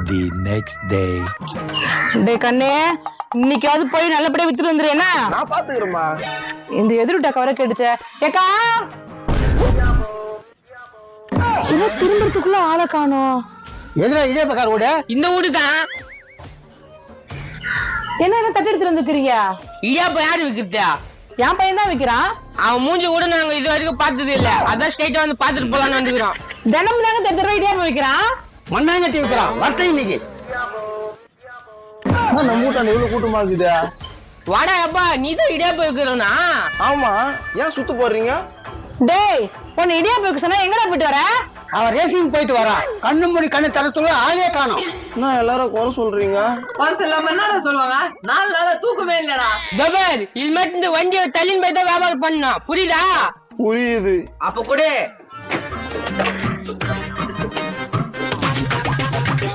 The next day. டேய் கண்ணே, இன்னைக்காவது போய் நல்லபடியா வித்துட்டு வந்துருேனா? நான் பாத்துக்கிறேம்மா. இந்த எதிர்ட்ட கவரை கேட்டுச்சே. ஏக்கா இவ திரும்பறதுக்குள்ள ஆளை காணோம். எதுல இடியப்பக்கார வீடு? இந்த வீடு தான். என்ன தட்டி எடுத்துட்டு வந்துக்கிறீங்க? இடியாப்பம் யாரு விக்கிறதா? என் பையன் தான் விக்கிறான். அவன் மூஞ்சி கூட நாங்க இது வரைக்கும் பார்த்தது இல்ல. அதான் ஸ்ட்ரைட்டா வந்து பாத்துட்டு போலான்னு வந்துக்கிறோம். தினமும் தாங்க தெரு இடியாப்பம் விக்கிறான். மண்ணாங்கட்டி விக்கிறான். வரட்டும் இன்னைக்கு. நம்ம வீட்டாண்ட எவ்வளவு கூட்டமா இருக்குது. வாடா அப்பா, நீ தான் இடியாப்பம் விக்கிறோனா? ஆமா, ஏன் சுத்து போடுறீங்க? டேய், உன்னை இடியாப்பம் விக்க சொன்னா எங்கடா போயிட்டு வர? அவன் ரேசிங் போயிட்டு வரான். கண்ணு மூடி கண்ணு தரத்துல ஆளே காணோம். என்ன எல்லாரும் குறை சொல்றீங்க? சொல்லாம என்னடா சொல்லுவாங்க? 4 நாளா தூக்கமே இல்லடா. தபர், இது மட்டும் இந்த வண்டியை தள்ளின்னு போய் தான் வியாபாரம் பண்ணணும். புரியுதா? புரியுது. அப்ப கூட